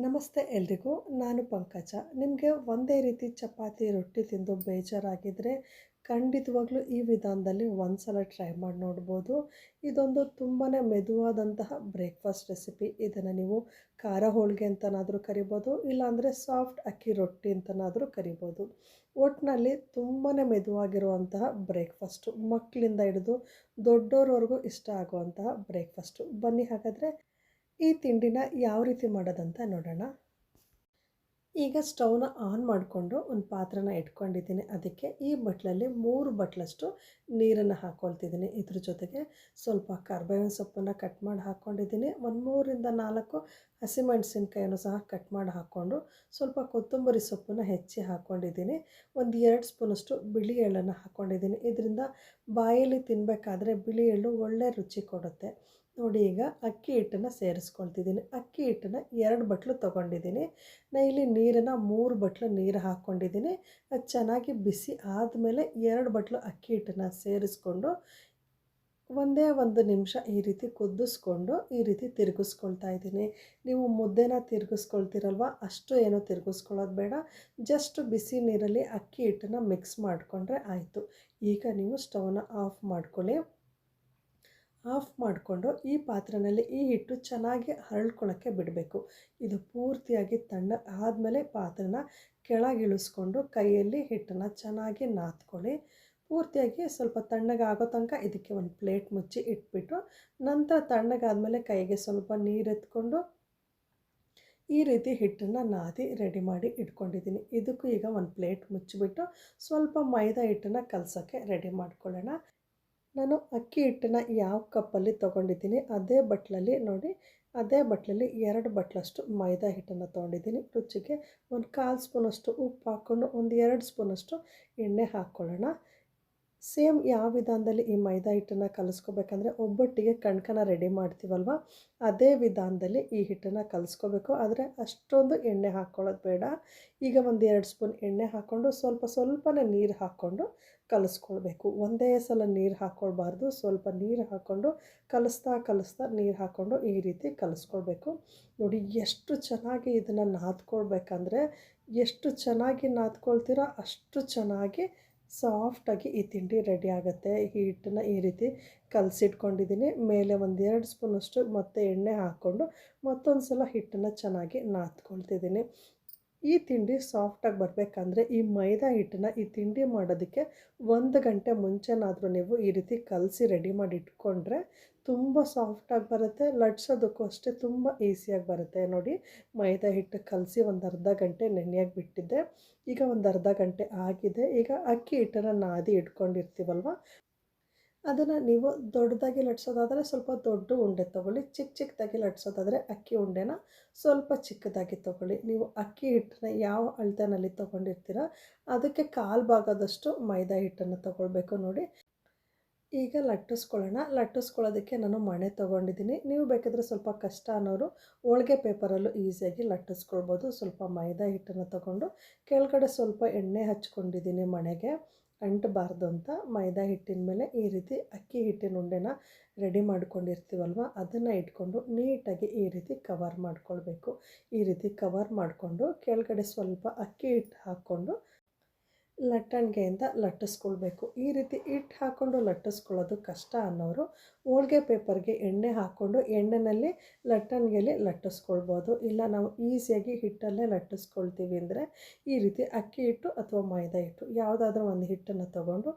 ನಮಸ್ತೆ ಎಲ್ರಿಗೂ. ನಾನು ಪಂಕಜ. ನಿಮಗೆ ಒಂದೇ ರೀತಿ ಚಪಾತಿ ರೊಟ್ಟಿ ತಿಂದು ಬೇಜಾರಾಗಿದ್ದರೆ ಖಂಡಿತವಾಗ್ಲೂ ಈ ವಿಧಾನದಲ್ಲಿ ಒಂದು ಸಲ ಟ್ರೈ ಮಾಡಿ ನೋಡ್ಬೋದು. ಇದೊಂದು ತುಂಬಾ ಮೆದುವಾದಂತಹ ಬ್ರೇಕ್ಫಾಸ್ಟ್ ರೆಸಿಪಿ. ಇದನ್ನು ನೀವು ಖಾರ ಹೋಳಿಗೆ ಅಂತನಾದರೂ ಕರಿಬೋದು, ಇಲ್ಲಾಂದರೆ ಸಾಫ್ಟ್ ಅಕ್ಕಿ ರೊಟ್ಟಿ ಅಂತನಾದರೂ ಕರಿಬೋದು. ಒಟ್ಟಿನಲ್ಲಿ ತುಂಬಾ ಮೆದುವಾಗಿರುವಂತಹ ಬ್ರೇಕ್ಫಾಸ್ಟು, ಮಕ್ಕಳಿಂದ ಹಿಡಿದು ದೊಡ್ಡೋರವರೆಗೂ ಇಷ್ಟ ಆಗುವಂತಹ ಬ್ರೇಕ್ಫಾಸ್ಟು. ಬನ್ನಿ ಹಾಗಾದರೆ ಈ ತಿಂಡಿನ ಯಾವ ರೀತಿ ಮಾಡೋದಂತ ನೋಡೋಣ. ಈಗ ಸ್ಟವ್ನ ಆನ್ ಮಾಡಿಕೊಂಡು ಒಂದು ಪಾತ್ರನ ಇಟ್ಕೊಂಡಿದ್ದೀನಿ. ಅದಕ್ಕೆ ಈ ಬಟ್ಲಲ್ಲಿ 3 ಬಟ್ಲಷ್ಟು ನೀರನ್ನು ಹಾಕ್ಕೊಳ್ತಿದ್ದೀನಿ. ಇದ್ರ ಜೊತೆಗೆ ಸ್ವಲ್ಪ ಕರ್ಬೇವಿನ ಸೊಪ್ಪನ್ನು ಕಟ್ ಮಾಡಿ ಹಾಕ್ಕೊಂಡಿದ್ದೀನಿ. ಒಂದು 3ರಿಂದ 4 ಹಸಿಮೆಣಸಿನ್ಕಾಯನ್ನು ಸಹ ಕಟ್ ಮಾಡಿ ಹಾಕ್ಕೊಂಡು ಸ್ವಲ್ಪ ಕೊತ್ತಂಬರಿ ಸೊಪ್ಪನ್ನು ಹೆಚ್ಚಿ ಹಾಕ್ಕೊಂಡಿದ್ದೀನಿ. ಒಂದು 2 ಸ್ಪೂನಷ್ಟು ಬಿಳಿ ಎಳ್ಳನ್ನು ಹಾಕ್ಕೊಂಡಿದ್ದೀನಿ. ಇದರಿಂದ ಬಾಯಲ್ಲಿ ತಿನ್ನಬೇಕಾದ್ರೆ ಬಿಳಿ ಎಳ್ಳು ಒಳ್ಳೆ ರುಚಿ ಕೊಡುತ್ತೆ. ನೋಡಿ, ಈಗ ಅಕ್ಕಿ ಹಿಟ್ಟನ್ನು ಸೇರಿಸ್ಕೊಳ್ತಿದ್ದೀನಿ. ಅಕ್ಕಿ ಹಿಟ್ಟನ್ನು 2 ಬಟ್ಲು ತೊಗೊಂಡಿದ್ದೀನಿ. ನಾನು ಇಲ್ಲಿ ನೀರನ್ನು 3 ಬಟ್ಲು ನೀರು ಹಾಕ್ಕೊಂಡಿದ್ದೀನಿ. ಅದು ಚೆನ್ನಾಗಿ ಬಿಸಿ ಆದಮೇಲೆ 2 ಬಟ್ಲು ಅಕ್ಕಿ ಹಿಟ್ಟನ್ನು ಸೇರಿಸ್ಕೊಂಡು ಒಂದೇ 1 ನಿಮಿಷ ಈ ರೀತಿ ಕುದಿಸ್ಕೊಂಡು ಈ ರೀತಿ ತಿರುಗಿಸ್ಕೊಳ್ತಾ ಇದ್ದೀನಿ. ನೀವು ಮುದ್ದೆನ ತಿರುಗಿಸ್ಕೊಳ್ತೀರಲ್ವ, ಅಷ್ಟು ಏನೋ ತಿರುಗಿಸ್ಕೊಳ್ಳೋದು ಬೇಡ. ಜಸ್ಟ್ ಬಿಸಿ ನೀರಲ್ಲಿ ಅಕ್ಕಿ ಹಿಟ್ಟನ್ನು ಮಿಕ್ಸ್ ಮಾಡಿಕೊಂಡ್ರೆ ಆಯಿತು. ಈಗ ನೀವು ಸ್ಟವ್ನ ಆಫ್ ಮಾಡ್ಕೊಳ್ಳಿ. ಆಫ್ ಮಾಡಿಕೊಂಡು ಈ ಪಾತ್ರೆಯಲ್ಲಿ ಈ ಹಿಟ್ಟು ಚೆನ್ನಾಗಿ ಹರಳ್ಕೊಳ್ಳೋಕ್ಕೆ ಬಿಡಬೇಕು. ಇದು ಪೂರ್ತಿಯಾಗಿ ತಣ್ಣ ಆದಮೇಲೆ ಪಾತ್ರೆನ ಕೆಳಗಿಳಿಸ್ಕೊಂಡು ಕೈಯಲ್ಲಿ ಹಿಟ್ಟನ್ನು ಚೆನ್ನಾಗಿ ನಾದ್ಕೊಳ್ಳಿ. ಪೂರ್ತಿಯಾಗಿ ಸ್ವಲ್ಪ ತಣ್ಣಗಾಗೋ ತನಕ ಇದಕ್ಕೆ ಒಂದು ಪ್ಲೇಟ್ ಮುಚ್ಚಿ ಇಟ್ಬಿಟ್ಟು ನಂತರ ತಣ್ಣಗಾದಮೇಲೆ ಕೈಗೆ ಸ್ವಲ್ಪ ನೀರು ಎತ್ಕೊಂಡು ಈ ರೀತಿ ಹಿಟ್ಟನ್ನು ನಾದಿ ರೆಡಿ ಮಾಡಿ ಇಟ್ಕೊಂಡಿದ್ದೀನಿ. ಇದಕ್ಕೂ ಈಗ ಒಂದು ಪ್ಲೇಟ್ ಮುಚ್ಚಿಬಿಟ್ಟು ಸ್ವಲ್ಪ ಮೈದಾ ಹಿಟ್ಟನ್ನು ಕಲಸೋಕ್ಕೆ ರೆಡಿ ಮಾಡ್ಕೊಳ್ಳೋಣ. ನಾನು ಅಕ್ಕಿ ಹಿಟ್ಟನ್ನು ಯಾವ ಕಪ್ಪಲ್ಲಿ ತೊಗೊಂಡಿದ್ದೀನಿ ಅದೇ ಬಟ್ಲಲ್ಲಿ ನೋಡಿ, ಅದೇ ಬಟ್ಲಲ್ಲಿ 2 ಬಟ್ಲಷ್ಟು ಮೈದಾ ಹಿಟ್ಟನ್ನು ತೊಗೊಂಡಿದ್ದೀನಿ. ರುಚಿಗೆ ಒಂದು 1/4 ಸ್ಪೂನಷ್ಟು ಉಪ್ಪು ಹಾಕ್ಕೊಂಡು ಒಂದು 2 ಸ್ಪೂನಷ್ಟು ಎಣ್ಣೆ ಹಾಕ್ಕೊಳ್ಳೋಣ. ಸೇಮ್ ಯಾವ ವಿಧಾನದಲ್ಲಿ ಈ ಮೈದಾ ಹಿಟ್ಟನ್ನು ಕಲಿಸ್ಕೋಬೇಕಂದ್ರೆ ಒಬ್ಬಟ್ಟಿಗೆ ಕಣ್ಕನ ರೆಡಿ ಮಾಡ್ತೀವಲ್ವ, ಅದೇ ವಿಧಾನದಲ್ಲಿ ಈ ಹಿಟ್ಟನ್ನು ಕಲಿಸ್ಕೋಬೇಕು. ಆದರೆ ಅಷ್ಟೊಂದು ಎಣ್ಣೆ ಹಾಕ್ಕೊಳ್ಳೋದು ಬೇಡ. ಈಗ ಒಂದು 2 ಸ್ಪೂನ್ ಎಣ್ಣೆ ಹಾಕ್ಕೊಂಡು ಸ್ವಲ್ಪನೇ ನೀರು ಹಾಕ್ಕೊಂಡು ಕಲಿಸ್ಕೊಳ್ಬೇಕು. ಒಂದೇ ಸಲ ನೀರು ಹಾಕ್ಕೊಳ್ಬಾರ್ದು. ಸ್ವಲ್ಪ ನೀರು ಹಾಕ್ಕೊಂಡು ಕಲಿಸ್ತಾ ನೀರು ಹಾಕ್ಕೊಂಡು ಈ ರೀತಿ ಕಲಿಸ್ಕೊಳ್ಬೇಕು. ನೋಡಿ, ಎಷ್ಟು ಚೆನ್ನಾಗಿ ಇದನ್ನು ನಾದ್ಕೊಳ್ಬೇಕಂದ್ರೆ ಎಷ್ಟು ಚೆನ್ನಾಗಿ ನಾದ್ಕೊಳ್ತೀರೋ ಅಷ್ಟು ಚೆನ್ನಾಗಿ ಸಾಫ್ಟಾಗಿ ಈ ತಿಂಡಿ ರೆಡಿ ಆಗುತ್ತೆ. ಈ ಹಿಟ್ಟನ್ನು ಈ ರೀತಿ ಕಲಸಿಟ್ಕೊಂಡಿದ್ದೀನಿ. ಮೇಲೆ ಒಂದು 2 ಸ್ಪೂನಷ್ಟು ಮತ್ತೆ ಎಣ್ಣೆ ಹಾಕ್ಕೊಂಡು ಮತ್ತೊಂದು ಸಲ ಹಿಟ್ಟನ್ನು ಚೆನ್ನಾಗಿ ನಾದ್ಕೊಳ್ತಿದ್ದೀನಿ. ಈ ತಿಂಡಿ ಸಾಫ್ಟಾಗಿ ಬರಬೇಕಂದ್ರೆ ಈ ಮೈದಾ ಹಿಟ್ಟನ್ನು ಈ ತಿಂಡಿ ಮಾಡೋದಕ್ಕೆ 1 ಗಂಟೆ ಮುಂಚೆನಾದರೂ ನೀವು ಈ ರೀತಿ ಕಲಸಿ ರೆಡಿ ಮಾಡಿ ಇಟ್ಕೊಂಡ್ರೆ ತುಂಬ ಸಾಫ್ಟಾಗಿ ಬರುತ್ತೆ. ಲಟ್ಸೋದಕ್ಕೂ ಅಷ್ಟೇ ತುಂಬ ಈಸಿಯಾಗಿ ಬರುತ್ತೆ. ನೋಡಿ, ಮೈದಾ ಹಿಟ್ಟು ಕಲಸಿ ಒಂದು ಅರ್ಧ ಗಂಟೆ ನೆನೆಯಾಗಿ ಬಿಟ್ಟಿದ್ದೆ. ಈಗ ಒಂದು ಅರ್ಧ ಗಂಟೆ ಆಗಿದೆ. ಈಗ ಅಕ್ಕಿ ಹಿಟ್ಟನ್ನು ನಾದಿ ಇಟ್ಕೊಂಡಿರ್ತೀವಲ್ವ, ಅದನ್ನು ನೀವು ದೊಡ್ಡದಾಗಿ ಲಟ್ಸೋದಾದರೆ ಸ್ವಲ್ಪ ದೊಡ್ಡ ಉಂಡೆ ತೊಗೊಳ್ಳಿ. ಚಿಕ್ಕದಾಗಿ ಲಟ್ಸೋದಾದರೆ ಅಕ್ಕಿ ಉಂಡೆನ ಸ್ವಲ್ಪ ಚಿಕ್ಕದಾಗಿ ತೊಗೊಳ್ಳಿ. ನೀವು ಅಕ್ಕಿ ಹಿಟ್ಟನ್ನ ಯಾವ ಅಳತೆನಲ್ಲಿ ತೊಗೊಂಡಿರ್ತೀರ ಅದಕ್ಕೆ 1/4 ಭಾಗದಷ್ಟು ಮೈದಾ ಹಿಟ್ಟನ್ನು ತೊಗೊಳ್ಬೇಕು. ನೋಡಿ, ಈಗ ಲಟ್ಟಿಸ್ಕೊಳ್ಳೋದಕ್ಕೆ ನಾನು ಮಣೆ ತೊಗೊಂಡಿದ್ದೀನಿ. ನೀವು ಬೇಕಾದರೆ ಸ್ವಲ್ಪ ಕಷ್ಟ ಅನ್ನೋರು ಹೋಳಿಗೆ ಪೇಪರಲ್ಲೂ ಈಸಿಯಾಗಿ ಲಟ್ಟಿಸ್ಕೊಳ್ಬೋದು. ಸ್ವಲ್ಪ ಮೈದಾ ಹಿಟ್ಟನ್ನು ತೊಗೊಂಡು ಕೆಳಗಡೆ ಸ್ವಲ್ಪ ಎಣ್ಣೆ ಹಚ್ಕೊಂಡಿದ್ದೀನಿ ಮಣೆಗೆ ಅಂಟಬಾರ್ದು ಅಂತ. ಮೈದಾ ಹಿಟ್ಟಿನ ಮೇಲೆ ಈ ರೀತಿ ಅಕ್ಕಿ ಹಿಟ್ಟಿನ ಉಂಡೆನ ರೆಡಿ ಮಾಡ್ಕೊಂಡಿರ್ತೀವಲ್ವ, ಅದನ್ನು ಇಟ್ಕೊಂಡು ನೀಟಾಗಿ ಈ ರೀತಿ ಕವರ್ ಮಾಡ್ಕೊಳ್ಬೇಕು. ಈ ರೀತಿ ಕವರ್ ಮಾಡಿಕೊಂಡು ಕೆಳಗಡೆ ಸ್ವಲ್ಪ ಅಕ್ಕಿ ಹಿಟ್ಟು ಹಾಕ್ಕೊಂಡು ಲಟ್ಟಣಿಗೆಯಿಂದ ಲಟ್ಟಿಸ್ಕೊಳ್ಬೇಕು. ಈ ರೀತಿ ಹಿಟ್ಟು ಹಾಕ್ಕೊಂಡು ಲಟ್ಟಿಸ್ಕೊಳ್ಳೋದು ಕಷ್ಟ ಅನ್ನೋರು ಹೋಳಿಗೆ ಪೇಪರ್ಗೆ ಎಣ್ಣೆ ಹಾಕ್ಕೊಂಡು ಎಣ್ಣೆಯಲ್ಲಿ ಲಟ್ಟಣಿಗೆಯಲ್ಲಿ ಲಟ್ಟಿಸ್ಕೊಳ್ಬೋದು. ಇಲ್ಲ ನಾವು ಈಸಿಯಾಗಿ ಹಿಟ್ಟಲ್ಲೇ ಲಟ್ಟಿಸ್ಕೊಳ್ತೀವಿ ಅಂದರೆ ಈ ರೀತಿ ಅಕ್ಕಿ ಹಿಟ್ಟು ಅಥವಾ ಮೈದಾ ಹಿಟ್ಟು ಯಾವುದಾದ್ರೂ ಒಂದು ಹಿಟ್ಟನ್ನು ತೊಗೊಂಡು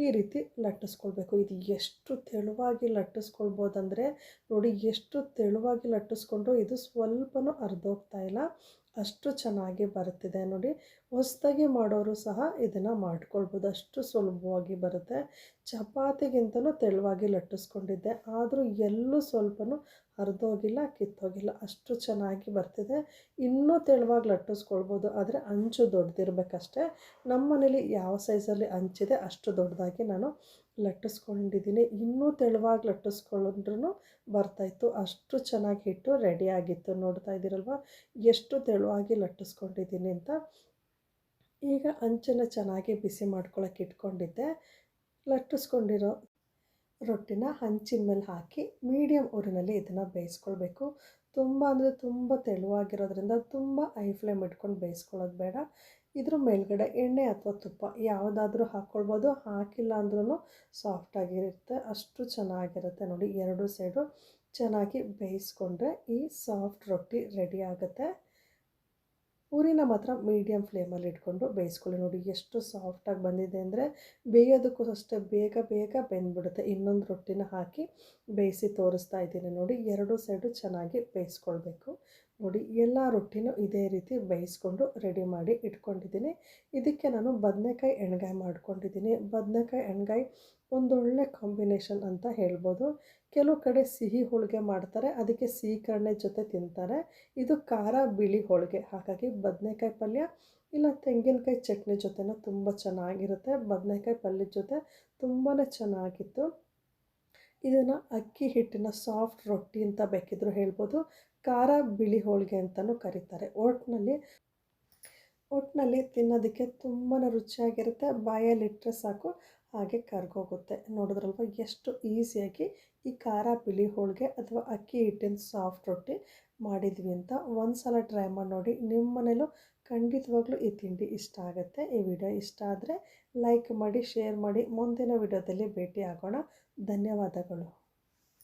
ಈ ರೀತಿ ಲಟ್ಟಿಸ್ಕೊಳ್ಬೇಕು. ಇದು ಎಷ್ಟು ತೆಳುವಾಗಿ ಲಟ್ಟಿಸ್ಕೊಳ್ಬೋದಂದರೆ ನೋಡಿ, ಎಷ್ಟು ತೆಳುವಾಗಿ ಲಟ್ಟಿಸ್ಕೊಂಡು ಇದು ಸ್ವಲ್ಪನೂ ಅರ್ಧೋಗ್ತಾ ಇಲ್ಲ, ಅಷ್ಟು ಚೆನ್ನಾಗಿ ಬರುತ್ತಿದೆ. ನೋಡಿ, ಹೊಸದಾಗಿ ಮಾಡೋರು ಸಹ ಇದನ್ನು ಮಾಡ್ಕೊಳ್ಬೋದು, ಅಷ್ಟು ಸುಲಭವಾಗಿ ಬರುತ್ತೆ. ಚಪಾತಿಗಿಂತಲೂ ತೆಳುವಾಗಿ ಲಟ್ಟಿಸ್ಕೊಂಡಿದ್ದೆ, ಆದರೂ ಎಲ್ಲೂ ಸ್ವಲ್ಪನೂ ಹರಿದೋಗಿಲ್ಲ, ಕಿತ್ತೋಗಿಲ್ಲ, ಅಷ್ಟು ಚೆನ್ನಾಗಿ ಬರ್ತಿದೆ. ಇನ್ನೂ ತೆಳುವಾಗಿ ಲಟ್ಟಿಸ್ಕೊಳ್ಬೋದು, ಆದರೆ ಅಂಚು ದೊಡ್ಡದಿರಬೇಕಷ್ಟೇ. ನಮ್ಮ ಮನೇಲಿ ಯಾವ ಸೈಜಲ್ಲಿ ಅಂಚಿದೆ ಅಷ್ಟು ದೊಡ್ಡದಾಗಿ ನಾನು ಲಟ್ಟಿಸ್ಕೊಂಡಿದ್ದೀನಿ. ಇನ್ನೂ ತೆಳುವಾಗಿ ಲಟ್ಟಿಸ್ಕೊಂಡ್ರೂ ಬರ್ತಾಯಿತ್ತು, ಅಷ್ಟು ಚೆನ್ನಾಗಿ ಹಿಟ್ಟು ರೆಡಿಯಾಗಿತ್ತು. ನೋಡ್ತಾ ಇದ್ದೀರಲ್ವ ಎಷ್ಟು ತೆಳುವಾಗಿ ಲಟ್ಟಿಸ್ಕೊಂಡಿದ್ದೀನಿ ಅಂತ. ಈಗ ಅಂಚನ್ನು ಚೆನ್ನಾಗಿ ಬಿಸಿ ಮಾಡ್ಕೊಳ್ಳೋಕೆ ಇಟ್ಕೊಂಡಿದ್ದೆ. ಲಟ್ಟಿಸ್ಕೊಂಡಿರೋ ರೊಟ್ಟಿನ ಹಂಚಿನ ಮೇಲೆ ಹಾಕಿ ಮೀಡಿಯಮ್ ಉರಿನಲ್ಲಿ ಇದನ್ನು ಬೇಯಿಸ್ಕೊಳ್ಬೇಕು. ತುಂಬ ಅಂದರೆ ತುಂಬ ತೆಳುವಾಗಿರೋದ್ರಿಂದ ತುಂಬ ಐ ಫ್ಲೇಮ್ ಇಟ್ಕೊಂಡು ಬೇಯಿಸ್ಕೊಳ್ಳೋದು ಬೇಡ. ಇದ್ರ ಮೇಲ್ಗಡೆ ಎಣ್ಣೆ ಅಥವಾ ತುಪ್ಪ ಯಾವುದಾದ್ರೂ ಹಾಕ್ಕೊಳ್ಬೋದು, ಹಾಕಿಲ್ಲ ಅಂದ್ರೂ ಸಾಫ್ಟಾಗಿರುತ್ತೆ, ಅಷ್ಟು ಚೆನ್ನಾಗಿರುತ್ತೆ ನೋಡಿ. ಎರಡು ಸೈಡು ಚೆನ್ನಾಗಿ ಬೇಯಿಸ್ಕೊಂಡ್ರೆ ಈ ಸಾಫ್ಟ್ ರೊಟ್ಟಿ ರೆಡಿ ಆಗುತ್ತೆ. ಪೂರಿನ ಮಾತ್ರ ಮೀಡಿಯಮ್ ಫ್ಲೇಮಲ್ಲಿ ಇಟ್ಕೊಂಡು ಬೇಯಿಸ್ಕೊಳ್ಳಿ. ನೋಡಿ ಎಷ್ಟು ಸಾಫ್ಟಾಗಿ ಬಂದಿದೆ ಅಂದರೆ ಬೇಯೋದಕ್ಕೂ ಅಷ್ಟೇ ಬೇಗ ಬೇಗ ಬೆಂದ್ಬಿಡುತ್ತೆ. ಇನ್ನೊಂದು ರೊಟ್ಟಿನ ಹಾಕಿ ಬೇಯಿಸಿ ತೋರಿಸ್ತಾ ಇದ್ದೀನಿ ನೋಡಿ. ಎರಡು ಸೈಡು ಚೆನ್ನಾಗಿ ಬೇಯಿಸ್ಕೊಳ್ಬೇಕು. ನೋಡಿ ಎಲ್ಲ ರೊಟ್ಟಿನೂ ಇದೇ ರೀತಿ ಬೇಯಿಸ್ಕೊಂಡು ರೆಡಿ ಮಾಡಿ ಇಟ್ಕೊಂಡಿದ್ದೀನಿ. ಇದಕ್ಕೆ ನಾನು ಬದನೆಕಾಯಿ ಎಣ್ಗಾಯಿ ಮಾಡ್ಕೊಂಡಿದ್ದೀನಿ. ಬದನೆಕಾಯಿ ಎಣ್ಗಾಯಿ ಒಂದೊಳ್ಳೆ ಕಾಂಬಿನೇಷನ್ ಅಂತ ಹೇಳ್ಬೋದು. ಕೆಲವು ಕಡೆ ಸಿಹಿ ಹೋಳಿಗೆ ಮಾಡ್ತಾರೆ, ಅದಕ್ಕೆ ಸೀಕರಣೆ ಜೊತೆ ತಿಂತಾರೆ. ಇದು ಖಾರ ಬಿಳಿ ಹೋಳಿಗೆ, ಹಾಗಾಗಿ ಬದನೆಕಾಯಿ ಪಲ್ಯ ಇಲ್ಲ ತೆಂಗಿನಕಾಯಿ ಚಟ್ನಿ ಜೊತೆನೂ ತುಂಬ ಚೆನ್ನಾಗಿರುತ್ತೆ. ಬದನೆಕಾಯಿ ಪಲ್ಯದ ಜೊತೆ ತುಂಬಾ ಚೆನ್ನಾಗಿತ್ತು. ಇದನ್ನು ಅಕ್ಕಿ ಹಿಟ್ಟಿನ ಸಾಫ್ಟ್ ರೊಟ್ಟಿ ಅಂತ ಬೇಕಿದ್ರೂ ಹೇಳ್ಬೋದು, ಖಾರ ಬಿಳಿ ಹೋಳಿಗೆ ಅಂತಲೂ ಕರೀತಾರೆ. ಒಟ್ಟಿನಲ್ಲಿ ತಿನ್ನೋದಕ್ಕೆ ತುಂಬಾ ರುಚಿಯಾಗಿರುತ್ತೆ. ಬಾಯಲ್ಲಿಟ್ಟರೆ ಸಾಕು ಹಾಗೆ ಕರ್ಗೋಗುತ್ತೆ. ನೋಡಿದ್ರಲ್ವ ಎಷ್ಟು ಈಸಿಯಾಗಿ ಈ ಖಾರ ಬಿಳಿ ಹೋಳಿಗೆ ಅಥವಾ ಅಕ್ಕಿ ಹಿಟ್ಟಿನ ಸಾಫ್ಟ್ ರೊಟ್ಟಿ ಮಾಡಿದ್ವಿ ಅಂತ. ಒಂದು ಸಲ ಟ್ರೈ ಮಾಡಿ ನೋಡಿ. ನಿಮ್ಮ ಮನೇಲೂ ಖಂಡಿತವಾಗ್ಲೂ ಈ ತಿಂಡಿ ಇಷ್ಟ ಆಗುತ್ತೆ. ಈ ವಿಡಿಯೋ ಇಷ್ಟ ಆದರೆ ಲೈಕ್ ಮಾಡಿ, ಶೇರ್ ಮಾಡಿ. ಮುಂದಿನ ವಿಡಿಯೋದಲ್ಲಿ ಭೇಟಿ ಆಗೋಣ. ಧನ್ಯವಾದಗಳು.